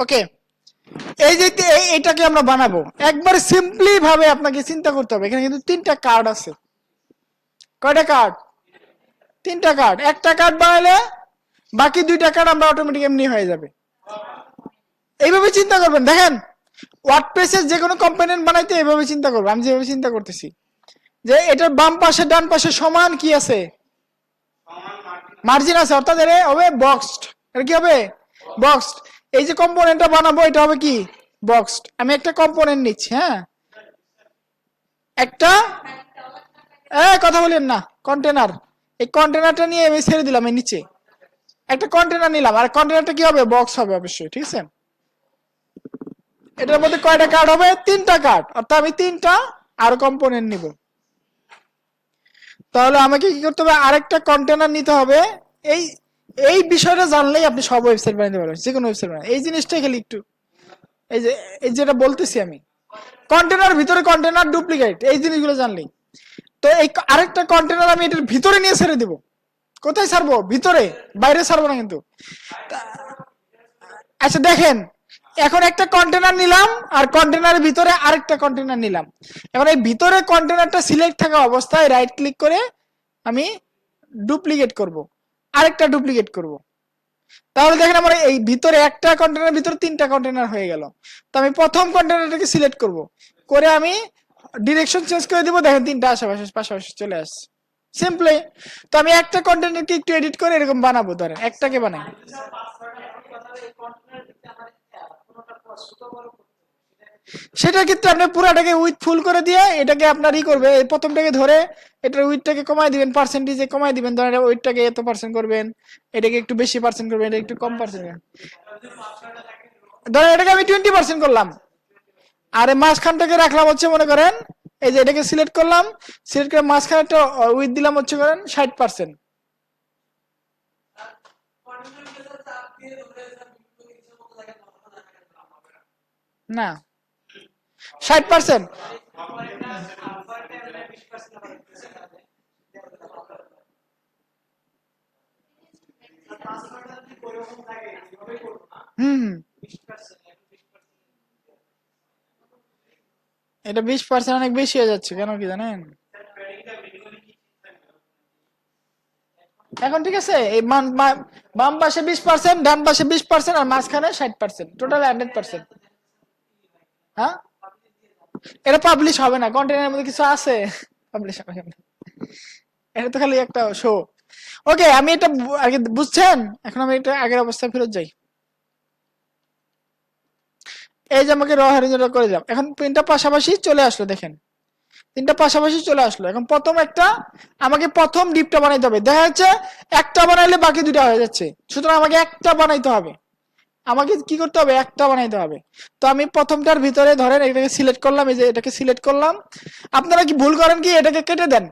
ওকে, এই যে এইটাকে আমরা বানাবো একবার সিম্পলি ভাবে আপনাকে চিন্তা করতে হবে। এখানে কিন্তু তিনটা কার্ড আছে। কয়টা কার্ড? তিনটা কার্ড। একটা কার্ড বানালে বাকি দুইটা কার্ড আমরা অটোমেটিক এমনি হয়ে যাবে। এইভাবে চিন্তা করবেন। দেখেন, ওয়ার্ডপ্রেসের যে কোনো কম্পোনেন্ট বানাইতে এইভাবে চিন্তা করবেন। আমি যেভাবে চিন্তা করতেছি যে এটার বাম পাশে ডান পাশে সমান কি আছে, মার্জিন আছে, অর্থাৎ এর হবে বক্সড। এর কি হবে? বক্সড। এই যে কম্পোনেন্টটা বানাবো এটা হবে কি? বক্সড। আমি একটা কম্পোনেন্ট নিচ্ছি, হ্যাঁ, একটা কথা বলেন না, কন্টেনার। এই কন্টেনারটা নিয়ে আমি ছেড়ে দিলাম এই নিচে। একটা কন্টেনার নিলাম, আর কন্টেনারটা কি হবে? বক্স হবে অবশ্যই, ঠিক আছে। এটার মধ্যে কয়টা কার্ড হবে? তিনটা কার্ড, অর্থাৎ আমি তিনটা আর কম্পোনেন্ট নিব। তাহলে আমাকে কি করতে হবে? আরেকটা কন্টেনার নিতে হবে। এই এই বিষয়টা জানলেই আপনি সব ওয়েবসাইট বানাতে পারবেন, যে কোনো ওয়েবসাইট বানাতে। এই জিনিসটা খালি একটু, এই যে এই যেটা বলতেছি আমি, কন্টেনার ভিতরে কন্টেনার ডুপ্লিকেট, এই জিনিসগুলো জানলেই। তো এই আরেকটা কন্টেনার আমি এটার ভিতরে নিয়ে ছেড়ে দিব। কোথায় ছাড়বো? ভিতরে, বাইরে ছাড়বো না কিন্তু। আচ্ছা দেখেন, এখন একটা কন্টেনার নিলাম আর কন্টেনারের ভিতরে আরেকটা কন্টেনার নিলাম। এখন এই ভিতরে কন্টেনারটা সিলেক্ট থাকা অবস্থায় রাইট ক্লিক করে আমি ডুপ্লিকেট করব, আরেকটা ডুপ্লিকেট করব। তাহলে দেখেন আমার এই ভিতরে একটা কন্টেনার ভিতরে তিনটা কন্টেনার হয়ে গেল। তো আমি প্রথম কন্টেনারটাকে সিলেক্ট করব, করে আমি ডিরেকশন চেঞ্জ করে দিব। দেখেন তিনটা আশেপাশে পাশাপাশি চলে আসছে, সিম্পলি। তো আমি একটা কন্টেনারকে একটু এডিট করে এরকম বানাবো, ধরেন একটাকে বানাই। সেটার ক্ষেত্রে আপনি পুরাটাকে উইথ ফুল করে দিয়ে এটাকে আপনার ই করবে, প্রথমটাকে ধরে এটার উইথটাকে কমাই দিবেন, পার্সেন্টেজে কমাই দিবেন। ধরেন উইথটাকে এত পার্সেন্ট করবেন, এটাকে একটু বেশি পার্সেন্ট করবেন, এটা একটু কম পার্সেন্ট করবেন। ধরেন এটাকে আমি 20% করলাম, আর মাঝখানটাকে রাখলাম হচ্ছে মনে করেন, এই যে এটাকে সিলেক্ট করলাম, সিলেক্ট করে মাঝখানে একটা উইথ দিলাম হচ্ছে করেন 60%। না, 60%। হুম, এটা 20% অনেক বেশি হয়ে যাচ্ছে, কেন কি জানেন? এখন ঠিক আছে, এই বাম পাশে 20%, ডান পাশে 20% আর মাঝখানে 60%, টোটাল 100%। হ্যাঁ, এটা পাবলিশ হবে না, কন্টেন্টের মধ্যে কিছু আছে, পাবলিশ হবে না। এটা তো খালি একটা শো। ওকে, আমি এটা আগে বুঝছেন, এখন আমি এটা আগের অবস্থায় ফেরত যাই। এই যে আমাকে র হরিজন্টাল করে দিলাম, এখন তিনটা পাশাপাশি চলে আসলো, দেখেন তিনটা পাশাপাশি চলে আসলো। এখন প্রথম একটা, আমাকে প্রথম ডিপটা বানাইতে হবে। দেখা যাচ্ছে একটা বানাইলে বাকি দুটা হয়ে যাচ্ছে, সুতরাং আমাকে একটা বানাইতে হবে। আমাকে কি করতে হবে? একটা বানাইতে হবে। তো আমি প্রথমটার ভিতরে ধরেন এটাকে সিলেক্ট করলাম, এই যে এটাকে সিলেক্ট করলাম। আপনারা কি ভুল করেন কি? এটাকে কেটে দেন।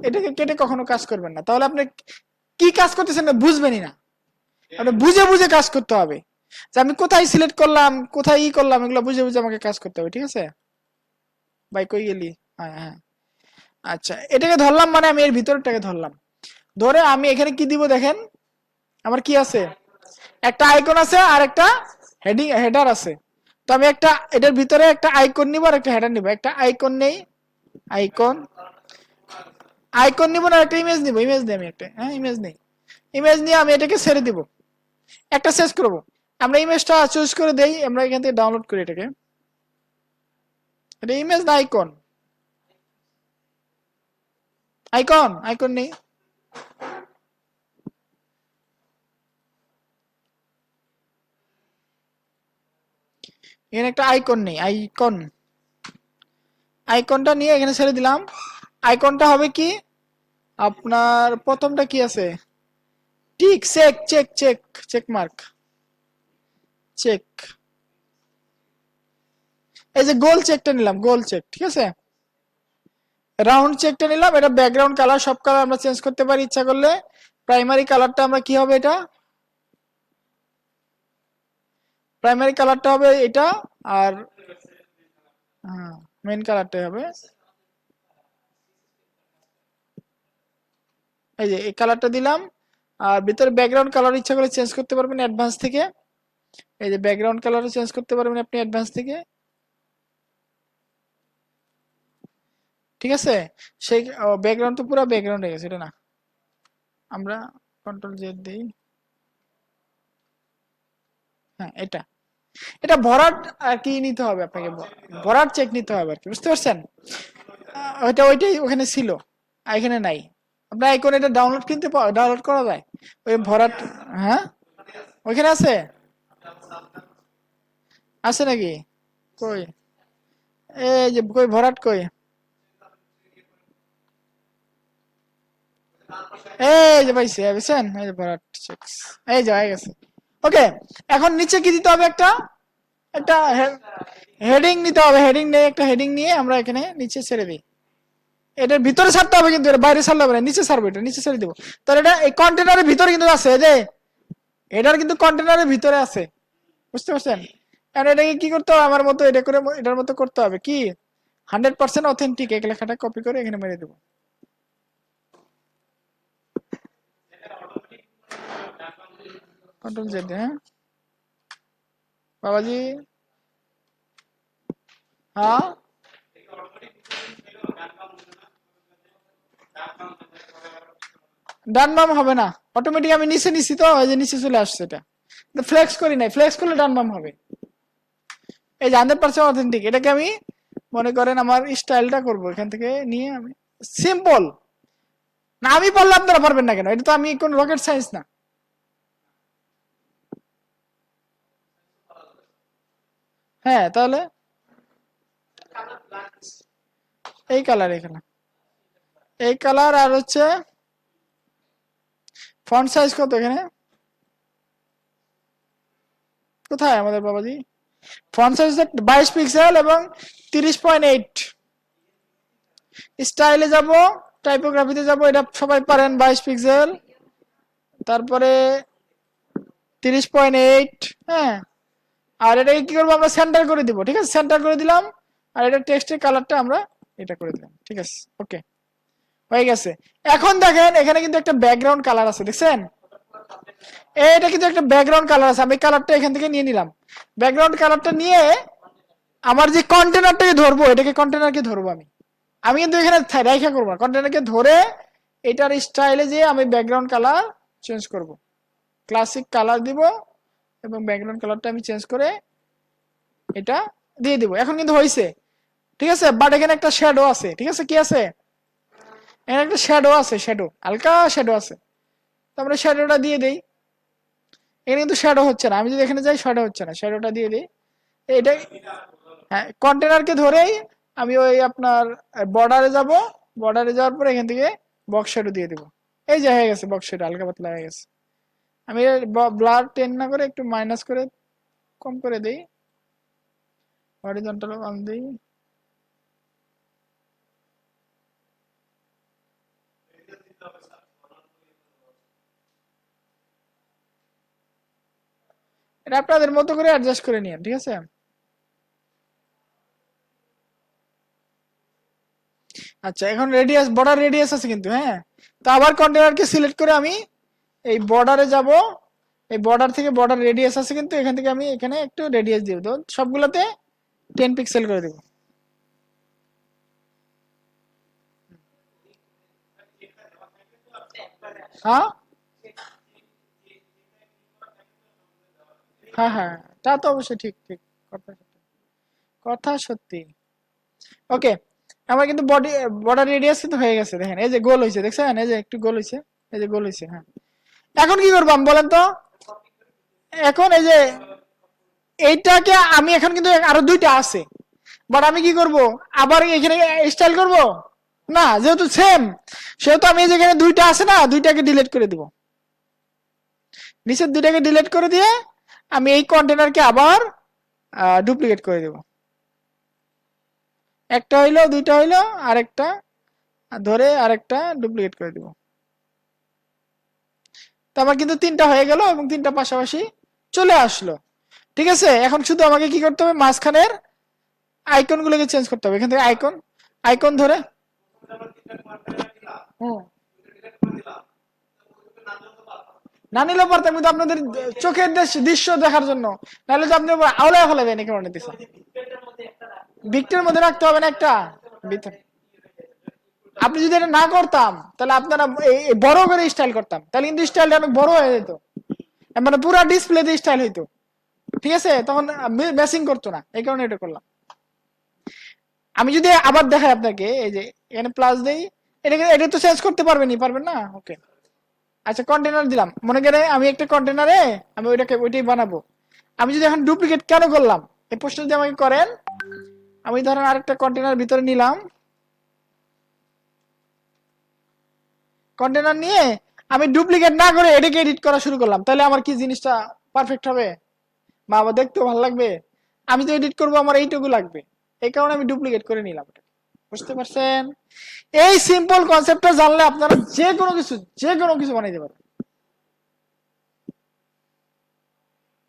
এটাকে কেটে কখনো কাজ করবেন না, তাহলে আপনি কি কাজ করতেছেন না বুঝবেনই না। আপনি বুঝে বুঝে কাজ করতে হবে, যে আমি কোথায় সিলেক্ট করলাম, কোথায় ই করলাম, এগুলো বুঝে বুঝে আমাকে কাজ করতে হবে, ঠিক আছে? ভাই কই গেলি? হ্যাঁ হ্যাঁ, আচ্ছা এটাকে ধরলাম, মানে আমি এর ভিতরটাকে ধরলাম। ধরে আমি এখানে কি দিব দেখেন, আমার কি আছে? একটা আইকন আছে আর একটা হেডিং হেডার আছে। তো আমি একটা এটার ভিতরে একটা আইকন নিব আর একটা হেডার নিব। একটা আইকন নেই, আইকন আইকন নিব না, একটা ইমেজ নিব। ইমেজ নেই, আমি একটা, হ্যাঁ ইমেজ নেই। ইমেজ নিয়ে আমি এটাকে ছেড়ে দিব, একটা শেষ করব। আমরা ইমেজটা চুজ করে দেই, আমরা এখান থেকে ডাউনলোড করি এটাকে। এটা ইমেজ না আইকন? আইকন, আইকন নেই। এখানে একটা আইকন নেই, আইকন। আইকনটা নিয়ে এখানে ছেড়ে দিলাম। আইকনটা হবে কি আপনার? প্রথমটা কি আছে? Tick, check check check, check mark, check. এই যে গোল চেকটা নিলাম, গোল চেক, ঠিক আছে। রাউন্ড চেকটা নিলাম, এটা ব্যাকগ্রাউন্ড কালার, সব কালার আমরা চেঞ্জ করতে পারি ইচ্ছা করলে। প্রাইমারি কালারটা আমরা কি হবে? এটা প্রাইমারি কালারটা হবে এটা, আর হ্যাঁ মেইন কালারটাই হবে। এই যে এই কালারটা দিলাম। আর ভিতরে ব্যাকগ্রাউন্ড কালার ইচ্ছা করে চেঞ্জ করতে পারবেন অ্যাডভান্স থেকে। এই যে ব্যাকগ্রাউন্ড কালারও চেঞ্জ করতে পারবেন আপনি অ্যাডভান্স থেকে, ঠিক আছে। সেই ব্যাকগ্রাউন্ড তো পুরো ব্যাকগ্রাউন্ড হয়ে গেছে, এটা না, আমরা কন্ট্রোল জেড দিই। হ্যাঁ, এটা এটা ভরাট আর কি নিতে হবে আপনাকে, ভরাট চেক নিতে হবে আর কি, বুঝতে পারছেন। ওইটাই ওখানে ছিল, আর এখানে নাই। আপনার আইকন এটা ডাউনলোড কিনতে ডাউনলোড করা যায় ওই ভরাট। হ্যাঁ, ওইখানে আছে, আছে নাকি? কই, এই যে কই ভরাট কই, এই যে পাইছি, বুঝছেন, এই যে ভরাট চেকস, এই যে হয়ে গেছে। ওকে, এখন নিচে কি দিতে হবে, একটা একটা হেডিং নিতে হবে। হেডিং নিয়ে একটা হেডিং নিয়ে আমরা এখানে নিচে ছেড়ে দিই। এটার ভিতরে ছাড়তে হবে কিন্তু, এটা বাইরে ছাড়লে হবে না, নিচে ছাড়বো, এটা নিচে ছেড়ে দিব। তাহলে এটা এই কন্টেনারের ভিতরে কিন্তু আছে, এই যে এটার কিন্তু কন্টেনারের ভিতরে আছে, বুঝতে পারছেন। কারণ এটাকে কি করতে হবে, আমার মতো এটা করে এটার মতো করতে হবে কি, 100% অথেন্টিক এই লেখাটা কপি করে এখানে মেরে দেবো। কন্ট্রোল জেড, হ্যাঁ বাবাজি, হ্যাঁ ডান বাম হবে না, অটোমেটিক আমি নিচে নিছি তো, ওই যে নিচে চলে আসছে। এটা ফ্লেক্স করি নাই, ফ্লেক্স করলে ডান বাম হবে। এই যে 100% অথেন্টিক, এটাকে আমি মনে করেন আমার স্টাইলটা করব এখান থেকে নিয়ে, আমি সিম্পল না, আমি পারলে আপনারা পারবেন না কেন, এটা তো আমি কোন রকেট সায়েন্স না। হ্যাঁ, তাহলে এই কালার, এখানে এই কালার, আর হচ্ছে ফন্ট সাইজ কত এখানে, কোথায় আমাদের বাবাজি, ফন্ট সাইজ 22 পিক্সেল এবং 30.8। স্টাইলে যাব, টাইপোগ্রাফিতে যাব, এটা সবাই পারেন, 22 পিক্সেল, তারপরে 30.8। হ্যাঁ, আর এটাকে কি করবো, আমরা সেন্টার করে দিব, ঠিক আছে, সেন্টার করে দিলাম। আর এটা টেক্সটের কালারটা আমরা এটা করে দিলাম, ঠিক আছে। ওকে, হয়ে গেছে। এখন দেখেন এখানে কিন্তু একটা ব্যাকগ্রাউন্ড কালার আছে, দেখছেন, এটা কিন্তু একটা ব্যাকগ্রাউন্ড কালার আছে, আমি কালারটা এখান থেকে নিয়ে নিলাম। ব্যাকগ্রাউন্ড কালারটা নিয়ে আমার যে কন্টেনারটাকে ধরবো, এটাকে কন্টেনারকে ধরবো আমি, আমি কিন্তু এখানে রেখা করবো না, কন্টেনারকে ধরে এটার স্টাইলে যে আমি ব্যাকগ্রাউন্ড কালার চেঞ্জ করব, ক্লাসিক কালার দিব, এবং ব্যাকগ্রাউন্ড কালারটা আমি চেঞ্জ করে এটা দিয়ে দিব। এখন কিন্তু হয়েছে, ঠিক আছে, বাট এখানে একটা শ্যাডো আছে, ঠিক আছে, কি আছে এখানে একটা শ্যাডো আছে, শ্যাডো, হালকা শ্যাডো আছে, তো আমরা শ্যাডোটা দিয়ে দেই। এখানে কিন্তু শ্যাডো হচ্ছে না, আমি যদি এখানে যাই শ্যাডো হচ্ছে না, শ্যাডোটা দিয়ে দিই। এটা, হ্যাঁ, কন্টেনারকে ধরেই আমি ওই আপনার বর্ডারে যাব, বর্ডারে যাওয়ার পরে এখান থেকে বক্স শ্যাডো দিয়ে দিব। এই যে হয়ে গেছে, বক্স শ্যাডো হালকা পাতলা হয়ে গেছে। আমি ব্লার টেন না করে একটু মাইনাস করে কম করে দিই, হরিজন্টাল কম দিই। এটা আপনাদের মতো করে অ্যাডজাস্ট করে নিন, ঠিক আছে। আচ্ছা, এখন রেডিয়াস, বর্ডার রেডিয়াস আছে কিন্তু, হ্যাঁ, তো আবার কন্টেনারকে সিলেক্ট করে আমি এই বর্ডারে যাব, এই বর্ডার থেকে বর্ডার রেডিয়াস আছে কিন্তু, এখান থেকে আমি এখানে একটু রেডিয়াস দিব, তো সবগুলোতে 10 পিক্সেল করে দেব। হ্যাঁ হ্যাঁ হ্যাঁ, তা তো অবশ্যই, ঠিক ঠিক, কথা সত্যি, কথা সত্যি। ওকে, আমার কিন্তু বর্ডার রেডিয়াস কিন্তু হয়ে গেছে, দেখেন এই যে গোল হয়েছে, দেখছেন, এই যে একটু গোল হয়েছে, এই যে গোল হয়েছে। হ্যাঁ, এখন কি করবো আমি বলেন তো, এখন এই যে এইটাকে আমি এখন কিন্তু আরো দুইটা আছে, বাট আমি কি করব, আবার এখানে স্টাইল করব না, যেহেতু সেম, সেহেতু আমি যেখানে দুইটা আছে না, দুইটাকে ডিলিট করে দিব, নিচের দুইটাকে ডিলিট করে দিয়ে আমি এই কন্টেনারকে আবার ডুপ্লিকেট করে দেব। একটা হইলো, দুইটা হইলো, আরেকটা ধরে আরেকটা ডুপ্লিকেট করে দিব। তো আমার কিন্তু তিনটা হয়ে গেল এবং তিনটা পাশাপাশি চলে আসলো, ঠিক আছে। এখন শুধু আমাকে কি করতে হবে, মাঝখানের আইকন গুলোকে চেঞ্জ করতে হবে, এখান থেকে আইকন, আইকন ধরে, হুম, না নিলেও পারতাম, কিন্তু আপনাদের চোখের দৃশ্য দেখার জন্য, নাহলে তো আপনি আওলায় ফেলাবেন একে মনে দিচ্ছেন। ভিক্টের মধ্যে রাখতে হবে না একটা ভিতরে। আপনি যদি এটা না করতাম তাহলে আপনারা বড় করে স্টাইল করতাম, তাহলে কিন্তু স্টাইলটা অনেক বড় হয়ে যেত, মানে পুরো ডিসপ্লেতে স্টাইল হইতো, ঠিক আছে, তখন ম্যাচিং করতো না, এই কারণে এটা করলাম। আমি যদি আবার দেখাই আপনাকে, এই যে এখানে প্লাস দেই, এটা তো চেঞ্জ করতে পারবেন না? ওকে, আচ্ছা কন্টেনার দিলাম, মনে করে আমি একটা কন্টেনারে আমি ওইটাই বানাবো। আমি যদি এখন ডুপ্লিকেট কেন করলাম, এই প্রশ্ন যদি আমাকে করেন, আমি ধরেন আরেকটা কন্টেনার ভিতরে নিলাম, কন্টেনার নিয়ে আমি ডুপ্লিকেট না করে এটাকে এডিট করা শুরু করলাম, তাহলে আমার কি জিনিসটা পারফেক্ট হবে বা আমার দেখতেও ভালো লাগবে? আমি তো এডিট করবো, আমার এইটুকু লাগবে, এই কারণে আমি ডুপ্লিকেট করে নিলাম। বুঝতে পারছেন? এই সিম্পল কনসেপ্টটা জানলে আপনারা যে কোনো কিছু বানাইতে পারবেন।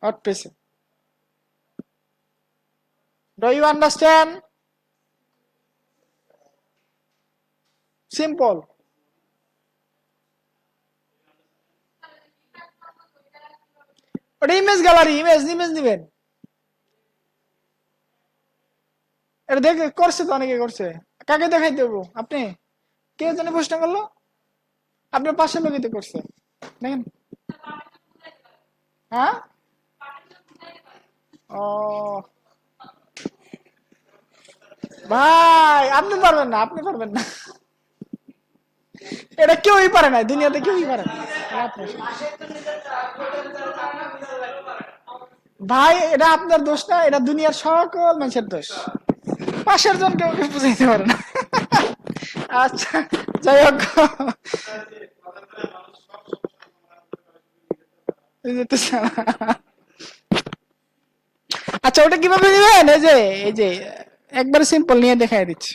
ওয়ার্ডপ্রেসে, ডু ইউ আন্ডারস্ট্যান্ড? সিম্পল। ওটা ইমেজ গ্যালারি, ইমেজ নিবেন। এটা দেখে করছে তো, অনেকে করছে। কাকে দেখাইতে দেবো? আপনি কে জানে প্রশ্ন করলো? আপনার পাশের লোকই তো করছে, দেখেন। হ্যাঁ, ও ভাই, আপনি পারবেন না। এটা কেউই পারে না, দুনিয়াতে কেউই পারে না। ভাই এটা আপনার দোষ না, এটা দুনিয়ার সকল মানুষের দোষ। পাশের জন কেউ বুঝাইতে পারে না। আচ্ছা, যাই হোক, আচ্ছা ওটা কিভাবে দিবেন? এই যে একবারে সিম্পল নিয়ে দেখাই দিচ্ছি।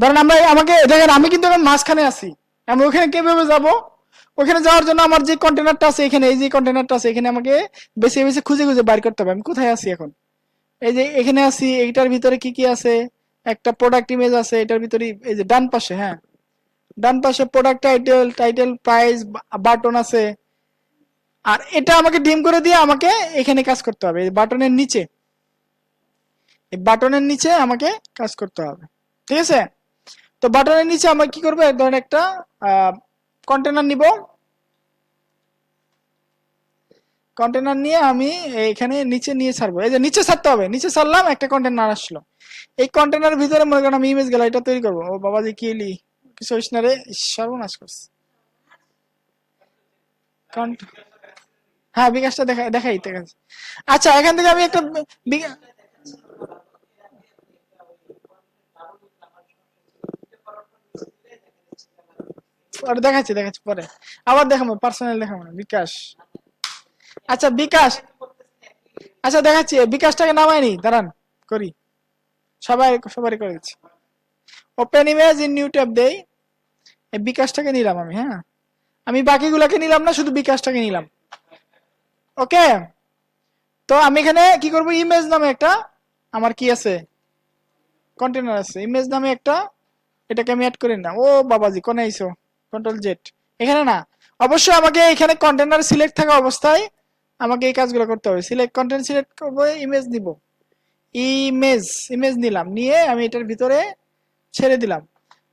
ধরেন আমাকে দেখেন, আমি কিন্তু এখন মাঝখানে আছি, আমি ওখানে কিভাবে যাব? ওখানে যাওয়ার জন্য আমার যে কন্টেনারটা আছে এখানে, এই যে কন্টেনারটা আছে এখানে, আমাকে বেছে বেছে খুঁজে খুঁজে বাইর করতে হবে আমি কোথায় আছি এখন। এই যে এখানে আছি, এইটার ভিতরে কি কি আছে? একটা প্রোডাক্ট ইমেজ আছে এটার ভিতরে, এই যে ডান পাশে, হ্যাঁ ডান পাশে প্রোডাক্ট টাইটেল প্রাইস বাটন আছে। আর এটা আমাকে ডিম করে দিয়ে আমাকে এখানে কাজ করতে হবে, এই বাটনের নিচে, এই বাটনের নিচে আমাকে কাজ করতে হবে, ঠিক আছে? তো বাটনের নিচে আমরা কি করবো, এক ধরনের একটা কন্টেনার নিব, কন্টেনার নিয়ে আমি এখানে নিচে নিয়ে ছাড়বো, এই যে নিচে ছাড়তে হবে, নিচে ছাড়লাম, একটা কন্টেনার আসলো। এই কন্টেনারের ভিতরে মনে করেন আমি ইমেজ গ্যালারিটা তৈরি করবো। ও বাবাজি কি এলি, কিছু হইস না রে, সর্বনাশ করছে। হ্যাঁ, বিকাশটা দেখাই ঠিক আছে। আচ্ছা, এখান থেকে আমি একটা দেখাচ্ছি পরে, আবার দেখাবো, পার্সোনাল দেখাবো না, বিকাশ। আচ্ছা বিকাশ, আচ্ছা দেখাচ্ছি, বিকাশটাকে নামায়নি, দাঁড়ান করি, সবারই করে দিচ্ছি। Open image in new tab দেই, এই বিকাশটাকে নিলাম আমি, হ্যাঁ আমি বাকিগুলোকে নিলাম না, শুধু বিকাশটাকে নিলাম। ওকে, তো আমি এখানে কি করব, ইমেজ নামে একটা আমার কি আছে, কন্টেনার আছে, ইমেজ নামে একটা, এটাকে আমি অ্যাড করি না। ও বাবাজি কোনে আইছো, কন্ট্রোল জেড, এখানে না, অবশ্যই আমাকে এখানে কন্টেনার সিলেক্ট থাকা অবস্থায় আমাকে এই কাজগুলো করতে হবে। সিলেক্ট কন্টেন্ট সিলেক্ট করব, ইমেজ নিব, ইমেজ ইমেজ নিলাম, নিয়ে আমি এটার ভিতরে ছেড়ে দিলাম।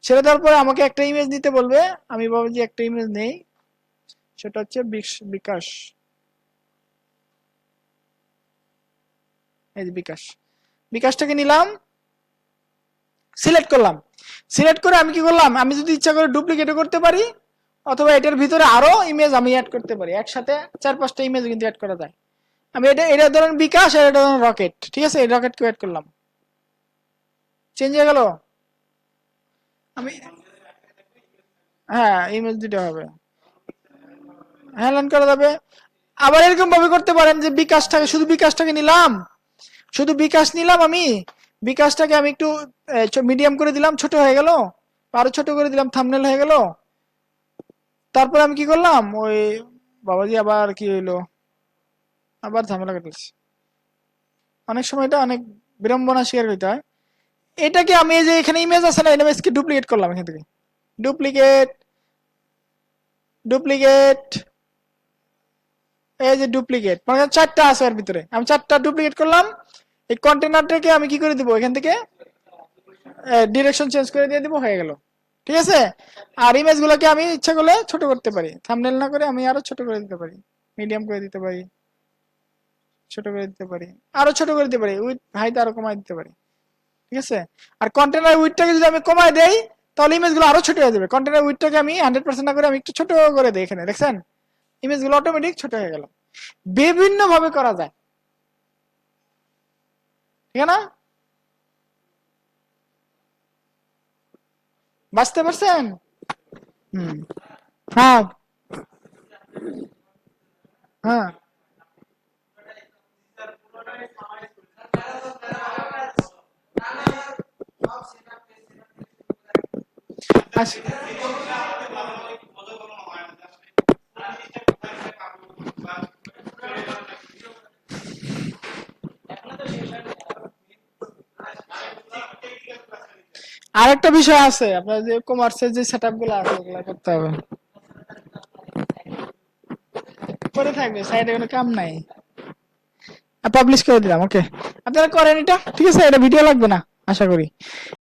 ছেড়ে দেওয়ার পরে আমাকে একটা ইমেজ নিতে বলবে, আমি ভাবছি একটা ইমেজ নেই, সেটা হচ্ছে বিকাশ, এই যে বিকাশ, বিকাশটাকে নিলাম, সিলেক্ট করলাম। সিলেক্ট করে আমি কি করলাম, আমি যদি ইচ্ছা করে ডুপ্লিকেটও করতে পারি, অথবা এটার ভিতরে আরো ইমেজ আমি অ্যাড করতে পারি, একসাথে 4-5টা ইমেজ কিন্তু অ্যাড করা যায়। আমি এটা ধরেন বিকাশ, আর এটা ধরেন রকেট, ঠিক আছে, এই রকেটকে অ্যাড করলাম, চেঞ্জ হয়ে গেল। আমি, হ্যাঁ ইমেজ দিতে হবে, হ্যাঁ লার্ন করা যাবে। আবার এরকম ভাবে করতে পারেন যে বিকাশটাকে, শুধু বিকাশটাকে নিলাম, শুধু বিকাশ নিলাম আমি, বিকাশটাকে আমি একটু মিডিয়াম করে দিলাম, ছোট হয়ে গেল, আরো ছোট করে দিলাম, থাম্বনেল হয়ে গেল। তারপর আমি কি করলাম, ওই বাবাজি আবার কি হইলো, আবার ঝামেলা করতেছি, অনেক সময় এটা অনেক বিড়ম্বনা শিকার হইতে হয়। এটাকে আমি এই যে এখানে ইমেজ আছে না, ইমেজকে ডুপ্লিকেট করলাম, এখান থেকে ডুপ্লিকেট, ডুপ্লিকেট, এই যে ডুপ্লিকেট, মানে চারটা আছে এর ভিতরে, আমি চারটা ডুপ্লিকেট করলাম। এই কন্টেনারটাকে আমি কি করে দিব, এখান থেকে ডিরেকশন চেঞ্জ করে দিয়ে দিব, হয়ে গেল। ঠিক আছে। আর ইমেজ গুলোকে আমি ইচ্ছা করলে ছোট করতে পারি, থাম্বনেল না করে আমি আরো ছোট করে দিতে পারি, মিডিয়াম করে দিতে পারি, ছোট করে দিতে পারি, আরো ছোট করে দিতে পারি, উইথ হাইট আরো কমাই দিতে পারি। ঠিক আছে। আর কন্টেনার উইডটাকে যদি আমি কমাই দেই তাহলে ইমেজ গুলো আরো ছোট হয়ে যাবে। কন্টেনার উইডটাকে আমি 100% না করে আমি একটু ছোট করে দিই, এখানে দেখছেন ইমেজ গুলো অটোমেটিক ছোট হয়ে গেল। বিভিন্ন ভাবে করা যায়, ঠিক না? বুঝতে পারছেন? হুম। হ্যাঁ, হ্যাঁ। আচ্ছা, আরেকটা বিষয় আছে, আপনার যে কমার্সের যে সেটআপ গুলো আছে ওগুলো করতে হবে, করে থাকবে সাইডে, কোনো কাম নাই। পাবলিশ করে দিলাম, ওকে। আপনারা করেন এটা, ঠিক আছে, এটা ভিডিও লাগবে না আশা করি।